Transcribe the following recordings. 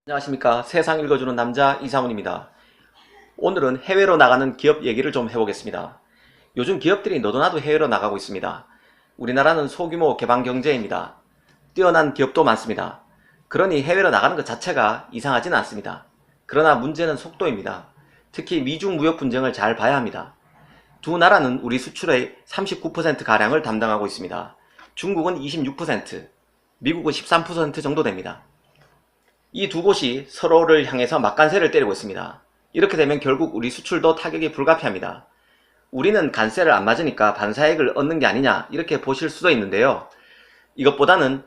안녕하십니까. 세상 읽어주는 남자 이상훈입니다. 오늘은 해외로 나가는 기업 얘기를 좀 해보겠습니다. 요즘 기업들이 너도나도 해외로 나가고 있습니다. 우리나라는 소규모 개방 경제입니다. 뛰어난 기업도 많습니다. 그러니 해외로 나가는 것 자체가 이상하지는 않습니다. 그러나 문제는 속도입니다. 특히 미중 무역 분쟁을 잘 봐야 합니다. 두 나라는 우리 수출의 39%가량을 담당하고 있습니다. 중국은 26%, 미국은 13% 정도 됩니다. 이 두 곳이 서로를 향해서 막간세를 때리고 있습니다. 이렇게 되면 결국 우리 수출도 타격이 불가피합니다. 우리는 간세를 안 맞으니까 반사익을 얻는 게 아니냐 이렇게 보실 수도 있는데요. 이것보다는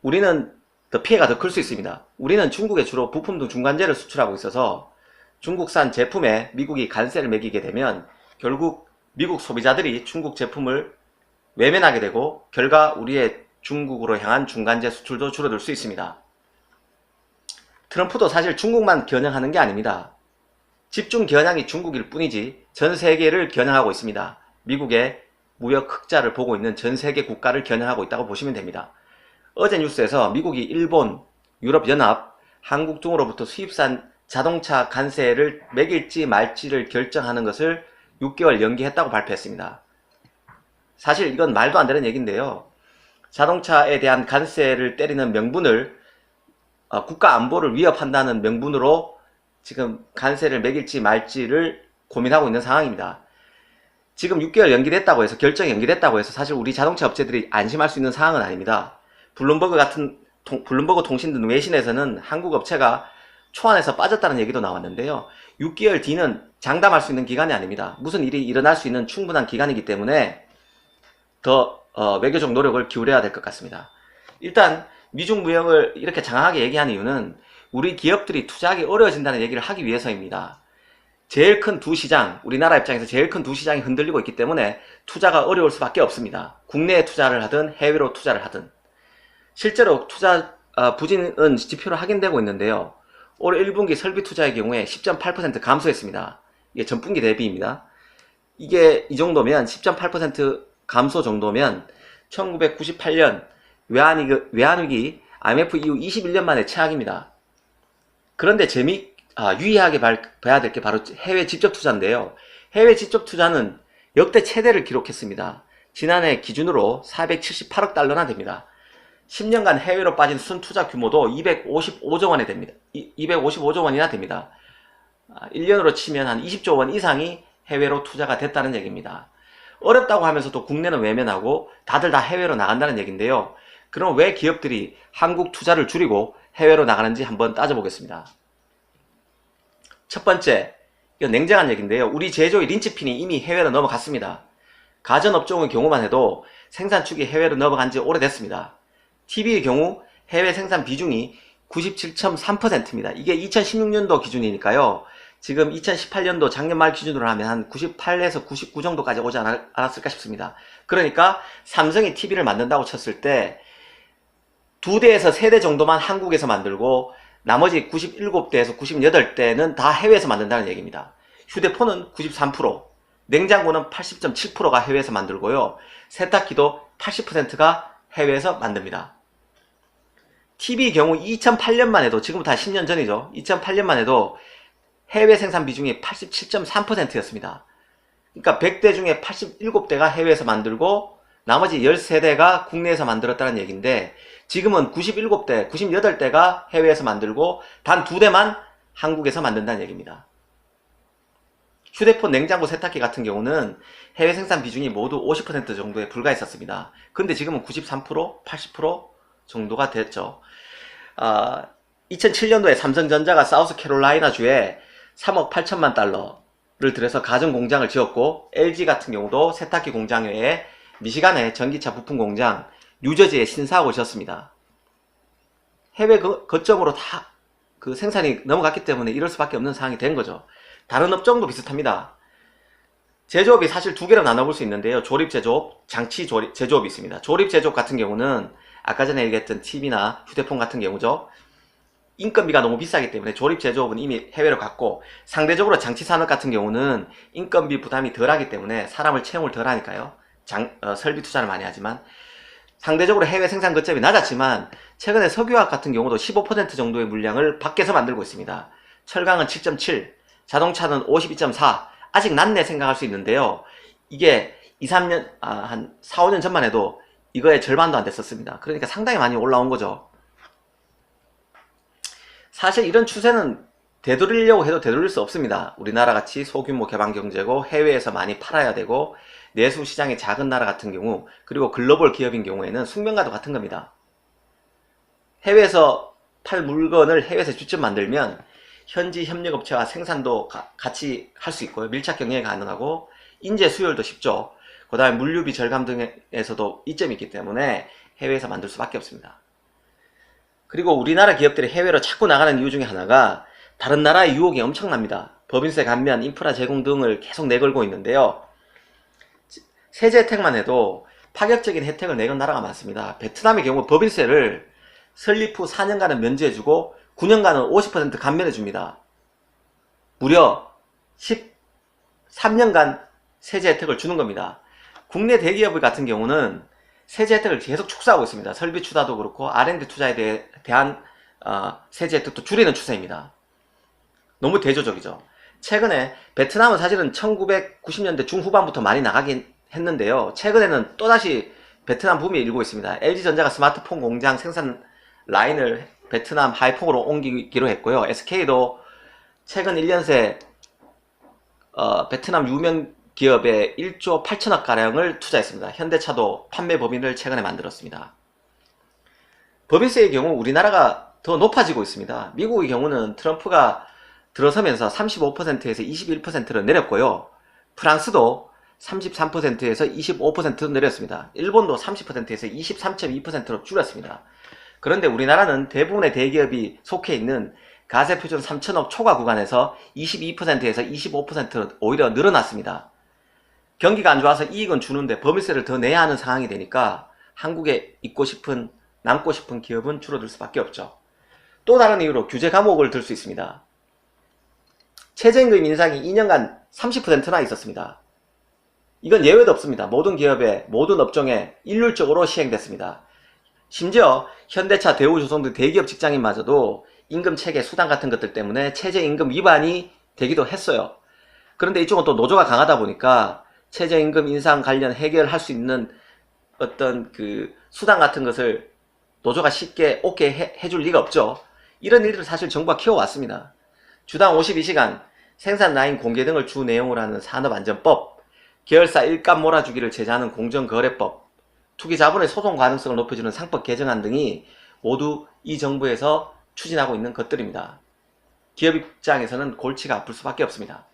우리는 더 피해가 더 클 수 있습니다. 우리는 중국에 주로 부품 등 중간재를 수출하고 있어서 중국산 제품에 미국이 간세를 매기게 되면 결국 미국 소비자들이 중국 제품을 외면하게 되고 결과 우리의 중국으로 향한 중간재 수출도 줄어들 수 있습니다. 트럼프도 사실 중국만 겨냥하는 게 아닙니다. 집중 겨냥이 중국일 뿐이지 전 세계를 겨냥하고 있습니다. 미국의 무역 흑자를 보고 있는 전 세계 국가를 겨냥하고 있다고 보시면 됩니다. 어제 뉴스에서 미국이 일본, 유럽연합, 한국 등으로부터 수입산 자동차 관세를 매길지 말지를 결정하는 것을 6개월 연기했다고 발표했습니다. 사실 이건 말도 안 되는 얘기인데요. 자동차에 대한 관세를 때리는 명분을 국가 안보를 위협한다는 명분으로 지금 관세를 매길지 말지를 고민하고 있는 상황입니다. 지금 6개월 연기됐다고 해서 결정이 연기됐다고 해서 사실 우리 자동차 업체들이 안심할 수 있는 상황은 아닙니다. 블룸버그 통신 등 외신에서는 한국 업체가 초안에서 빠졌다는 얘기도 나왔는데요. 6개월 뒤는 장담할 수 있는 기간이 아닙니다. 무슨 일이 일어날 수 있는 충분한 기간이기 때문에 더 외교적 노력을 기울여야 될 것 같습니다. 일단 미중 무역을 이렇게 장황하게 얘기하는 이유는 우리 기업들이 투자하기 어려워진다는 얘기를 하기 위해서입니다. 제일 큰 두 시장, 우리나라 입장에서 제일 큰 두 시장이 흔들리고 있기 때문에 투자가 어려울 수밖에 없습니다. 국내에 투자를 하든 해외로 투자를 하든. 실제로 투자 부진은 지표로 확인되고 있는데요. 올 1분기 설비 투자의 경우에 10.8% 감소했습니다. 이게 전분기 대비입니다. 이게 이 정도면 10.8% 감소 정도면 1998년 외환위기 IMF 이후 21년 만에 최악입니다. 그런데 유의하게 봐야 될 게 바로 해외 직접 투자인데요. 해외 직접 투자는 역대 최대를 기록했습니다. 지난해 기준으로 478억 달러나 됩니다. 10년간 해외로 빠진 순투자 규모도 255조 원이 됩니다. 255조 원이나 됩니다. 1년으로 치면 한 20조 원 이상이 해외로 투자가 됐다는 얘기입니다. 어렵다고 하면서도 국내는 외면하고 다들 다 해외로 나간다는 얘기인데요. 그럼 왜 기업들이 한국 투자를 줄이고 해외로 나가는지 한번 따져보겠습니다. 첫 번째, 이건 냉정한 얘기인데요. 우리 제조의 린치핀이 이미 해외로 넘어갔습니다. 가전업종의 경우만 해도 생산축이 해외로 넘어간 지 오래됐습니다. TV의 경우 해외 생산 비중이 97.3%입니다. 이게 2016년도 기준이니까요. 지금 2018년도 작년 말 기준으로 하면 한 98에서 99 정도까지 오지 않았을까 싶습니다. 그러니까 삼성이 TV를 만든다고 쳤을 때 2대에서 3대 정도만 한국에서 만들고 나머지 97대에서 98대는 다 해외에서 만든다는 얘기입니다. 휴대폰은 93%, 냉장고는 80.7%가 해외에서 만들고요. 세탁기도 80%가 해외에서 만듭니다. TV 경우 2008년만 해도, 지금부터 10년 전이죠. 2008년만 해도 해외 생산 비중이 87.3%였습니다. 그러니까 100대 중에 87대가 해외에서 만들고 나머지 13대가 국내에서 만들었다는 얘기인데 지금은 97대, 98대가 해외에서 만들고 단 2대만 한국에서 만든다는 얘기입니다. 휴대폰, 냉장고, 세탁기 같은 경우는 해외 생산 비중이 모두 50% 정도에 불과했었습니다. 근데 지금은 93%, 80% 정도가 됐죠. 2007년도에 삼성전자가 사우스캐롤라이나 주에 3억 8천만 달러를 들여서 가전 공장을 지었고 LG 같은 경우도 세탁기 공장 외에 미시간의 전기차 부품 공장, 뉴저지에 신사하고 지었습니다. 해외 거점으로 다 그 생산이 넘어갔기 때문에 이럴 수밖에 없는 상황이 된 거죠. 다른 업종도 비슷합니다. 제조업이 사실 두 개로 나눠볼 수 있는데요. 조립제조업, 장치제조업이 있습니다. 조립제조업 같은 경우는 아까 전에 얘기했던 TV나 휴대폰 같은 경우죠. 인건비가 너무 비싸기 때문에 조립제조업은 이미 해외로 갔고 상대적으로 장치산업 같은 경우는 인건비 부담이 덜하기 때문에 사람을 채용을 덜 하니까요. 설비 투자를 많이 하지만 상대적으로 해외 생산 거점이 낮았지만 최근에 석유화학 같은 경우도 15% 정도의 물량을 밖에서 만들고 있습니다. 철강은 7.7, 자동차는 52.4, 아직 낮네 생각할 수 있는데요. 이게 2-3년, 한 4-5년 전만 해도 이거의 절반도 안 됐었습니다. 그러니까 상당히 많이 올라온 거죠. 사실 이런 추세는 되돌리려고 해도 되돌릴 수 없습니다. 우리나라 같이 소규모 개방경제고 해외에서 많이 팔아야 되고 내수 시장이 작은 나라 같은 경우, 그리고 글로벌 기업인 경우에는 숙명과도 같은 겁니다. 해외에서 팔 물건을 해외에서 직접 만들면 현지 협력업체와 생산도 같이 할 수 있고요. 밀착 경영이 가능하고 인재 수혈도 쉽죠. 그 다음에 물류비 절감 등에서도 이점이 있기 때문에 해외에서 만들 수밖에 없습니다. 그리고 우리나라 기업들이 해외로 자꾸 나가는 이유 중에 하나가 다른 나라의 유혹이 엄청납니다. 법인세 감면, 인프라 제공 등을 계속 내걸고 있는데요. 세제 혜택만 해도 파격적인 혜택을 내건 나라가 많습니다. 베트남의 경우 법인세를 설립 후 4년간은 면제해주고 9년간은 50% 감면해줍니다. 무려 13년간 세제 혜택을 주는 겁니다. 국내 대기업 같은 경우는 세제 혜택을 계속 축소하고 있습니다. 설비 투자도 그렇고 R&D 투자에 대한 세제 혜택도 줄이는 추세입니다. 너무 대조적이죠. 최근에 베트남은 사실은 1990년대 중후반부터 많이 나가긴 했는데요. 최근에는 또다시 베트남 붐이 일고 있습니다. LG전자가 스마트폰 공장 생산 라인을 베트남 하이퐁으로 옮기기로 했고요. SK도 최근 1년 새 베트남 유명 기업에 1조 8천억 가량을 투자했습니다. 현대차도 판매 법인을 최근에 만들었습니다. 법인세의 경우 우리나라가 더 높아지고 있습니다. 미국의 경우는 트럼프가 들어서면서 35%에서 21%로 내렸고요. 프랑스도 33%에서 25%로 내렸습니다. 일본도 30%에서 23.2%로 줄였습니다. 그런데 우리나라는 대부분의 대기업이 속해 있는 가세표준 3천억 초과 구간에서 22%에서 25%로 오히려 늘어났습니다. 경기가 안 좋아서 이익은 주는데 법인세를 더 내야 하는 상황이 되니까 한국에 있고 싶은, 남고 싶은 기업은 줄어들 수밖에 없죠. 또 다른 이유로 규제 감옥을 들 수 있습니다. 최저임금 인상이 2년간 30%나 있었습니다. 이건 예외도 없습니다. 모든 기업에, 모든 업종에 일률적으로 시행됐습니다. 심지어 현대차, 대우조선 등 대기업 직장인마저도 임금체계 수당 같은 것들 때문에 최저임금 위반이 되기도 했어요. 그런데 이쪽은 또 노조가 강하다 보니까 최저임금 인상 관련 해결할 수 있는 어떤 그 수당 같은 것을 노조가 쉽게 오케이 해줄 리가 없죠. 이런 일들을 사실 정부가 키워왔습니다. 주당 52시간, 생산 라인 공개 등을 주 내용으로 하는 산업안전법, 계열사 일감 몰아주기를 제재하는 공정거래법, 투기 자본의 소송 가능성을 높여주는 상법 개정안 등이 모두 이 정부에서 추진하고 있는 것들입니다. 기업 입장에서는 골치가 아플 수밖에 없습니다.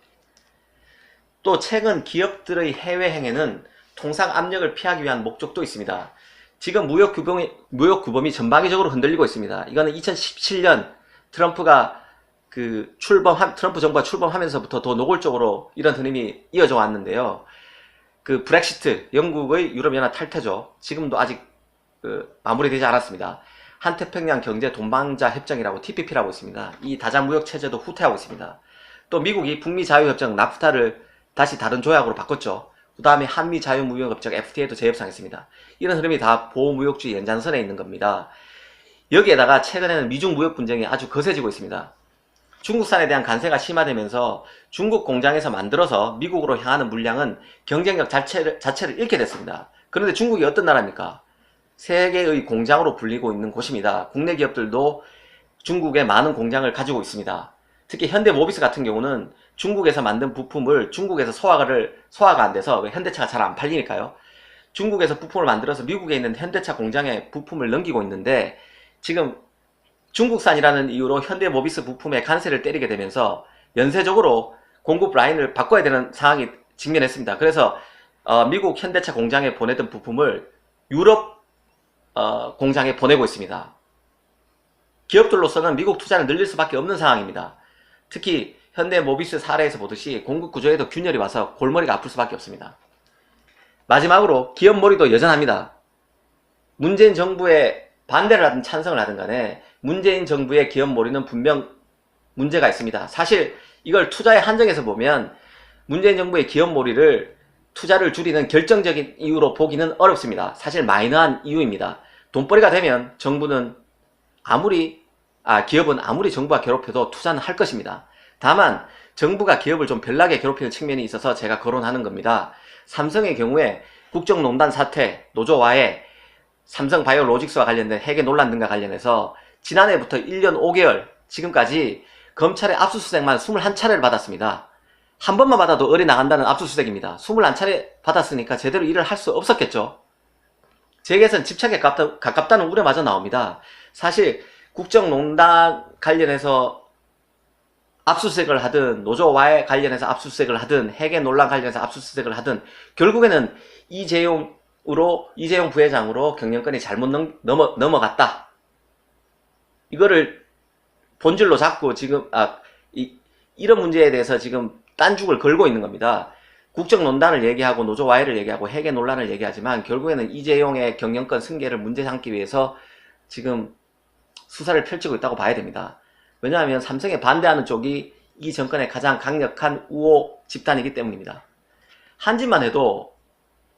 또 최근 기업들의 해외 행해는 통상 압력을 피하기 위한 목적도 있습니다. 지금 무역 규범이 전방위적으로 흔들리고 있습니다. 이거는 2017년 트럼프가 트럼프 정부가 출범하면서부터 더 노골적으로 이런 흐름이 이어져 왔는데요. 그 브렉시트, 영국의 유럽연합 탈퇴죠. 지금도 아직 마무리되지 않았습니다. 한태평양 경제 동반자 협정이라고 TPP라고 있습니다. 이 다자무역 체제도 후퇴하고 있습니다. 또 미국이 북미 자유협정 나프타를 다시 다른 조약으로 바꿨죠. 그 다음에 한미 자유무역협정 FTA도 재협상했습니다. 이런 흐름이 다 보호무역주의 연장선에 있는 겁니다. 여기에다가 최근에는 미중 무역 분쟁이 아주 거세지고 있습니다. 중국산에 대한 관세가 심화되면서 중국 공장에서 만들어서 미국으로 향하는 물량은 경쟁력 자체를 잃게 됐습니다. 그런데 중국이 어떤 나라입니까? 세계의 공장으로 불리고 있는 곳입니다. 국내 기업들도 중국에 많은 공장을 가지고 있습니다. 특히 현대모비스 같은 경우는 중국에서 만든 부품을 중국에서 소화가 안 돼서 현대차가 잘 안 팔리니까요. 중국에서 부품을 만들어서 미국에 있는 현대차 공장에 부품을 넘기고 있는데 지금 중국산이라는 이유로 현대모비스 부품에 관세를 때리게 되면서 연쇄적으로 공급 라인을 바꿔야 되는 상황이 직면했습니다. 그래서 미국 현대차 공장에 보내던 부품을 유럽 공장에 보내고 있습니다. 기업들로서는 미국 투자를 늘릴 수밖에 없는 상황입니다. 특히 현대모비스 사례에서 보듯이 공급 구조에도 균열이 와서 골머리가 아플 수밖에 없습니다. 마지막으로 기업몰이도 여전합니다. 문재인 정부의 반대를 하든 찬성을 하든 간에 문재인 정부의 기업몰이는 분명 문제가 있습니다. 사실 이걸 투자의 한정에서 보면 문재인 정부의 기업몰이를 투자를 줄이는 결정적인 이유로 보기는 어렵습니다. 사실 마이너한 이유입니다. 돈벌이가 되면 기업은 아무리 정부가 괴롭혀도 투자는 할 것입니다. 다만 정부가 기업을 좀 별나게 괴롭히는 측면이 있어서 제가 거론하는 겁니다. 삼성의 경우에 국정농단 사태, 노조와의 삼성바이오로직스와 관련된 해계 논란 등과 관련해서 지난해부터 1년 5개월 지금까지 검찰의 압수수색만 21차례를 받았습니다. 한 번만 받아도 어리 나간다는 압수수색입니다. 21차례 받았으니까 제대로 일을 할 수 없었겠죠. 제게선 집착에 가깝다는 우려마저 나옵니다. 사실 국정농단 관련해서 압수수색을 하든 노조와의 관련해서 압수수색을 하든 해계 논란 관련해서 압수수색을 하든 결국에는 이재용 부회장으로 경영권이 잘못 넘어갔다. 이거를 본질로 잡고 지금 이런 문제에 대해서 지금 딴죽을 걸고 있는 겁니다. 국정농단을 얘기하고 노조와해를 얘기하고 해계 논란을 얘기하지만 결국에는 이재용의 경영권 승계를 문제 삼기 위해서 지금 수사를 펼치고 있다고 봐야 됩니다. 왜냐하면 삼성에 반대하는 쪽이 이 정권의 가장 강력한 우호 집단이기 때문입니다. 한진만 해도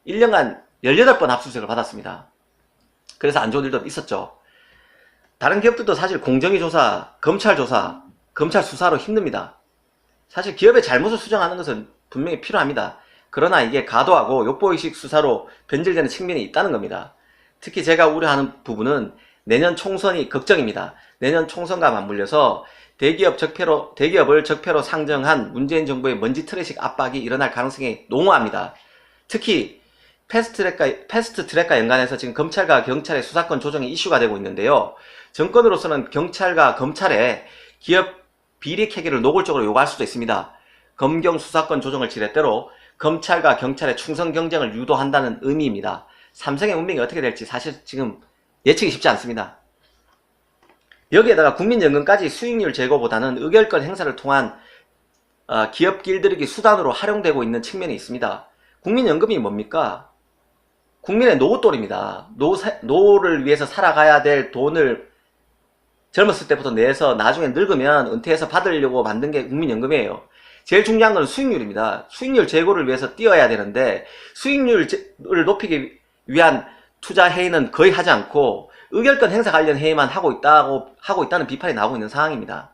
1년간 18번 압수수색을 받았습니다. 그래서 안 좋은 일도 있었죠. 다른 기업들도 사실 공정위 조사, 검찰 조사, 검찰 수사로 힘듭니다. 사실 기업의 잘못을 수정하는 것은 분명히 필요합니다. 그러나 이게 과도하고 욕보의식 수사로 변질되는 측면이 있다는 겁니다. 특히 제가 우려하는 부분은 내년 총선이 걱정입니다. 내년 총선과 맞물려서 대기업을 적폐로 상정한 문재인 정부의 먼지 트래식 압박이 일어날 가능성이 농후합니다. 특히 패스트트랙과 연관해서 지금 검찰과 경찰의 수사권 조정이 이슈가 되고 있는데요. 정권으로서는 경찰과 검찰에 기업 비리 캐기를 노골적으로 요구할 수도 있습니다. 검경 수사권 조정을 지렛대로 검찰과 경찰의 충성 경쟁을 유도한다는 의미입니다. 삼성의 운명이 어떻게 될지 사실 지금 예측이 쉽지 않습니다. 여기에다가 국민연금까지 수익률 제고보다는 의결권 행사를 통한 기업 길들이기 수단으로 활용되고 있는 측면이 있습니다. 국민연금이 뭡니까? 국민의 노후돈입니다. 노후를 위해서 살아가야 될 돈을 젊었을 때부터 내서 나중에 늙으면 은퇴해서 받으려고 만든 게 국민연금이에요. 제일 중요한 건 수익률입니다. 수익률 제고를 위해서 뛰어야 되는데 수익률을 높이기 위한 투자 회의는 거의 하지 않고 의결권 행사 관련 회의만 하고 있다는 비판이 나오고 있는 상황입니다.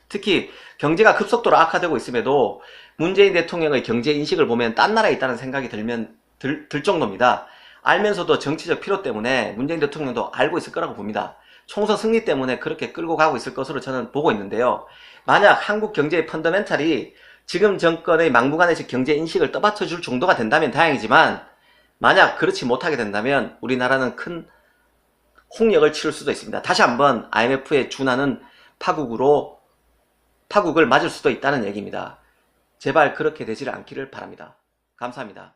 특히 경제가 급속도로 악화되고 있음에도 문재인 대통령의 경제 인식을 보면 딴 나라에 있다는 생각이 들 정도입니다. 알면서도 정치적 필요 때문에 문재인 대통령도 알고 있을 거라고 봅니다. 총선 승리 때문에 그렇게 끌고 가고 있을 것으로 저는 보고 있는데요. 만약 한국 경제의 펀더멘탈이 지금 정권의 막무가내식 경제 인식을 떠받쳐 줄 정도가 된다면 다행이지만 만약 그렇지 못하게 된다면 우리나라는 큰 홍역을 치를 수도 있습니다. 다시 한번 IMF에 준하는 파국을 맞을 수도 있다는 얘기입니다. 제발 그렇게 되지 않기를 바랍니다. 감사합니다.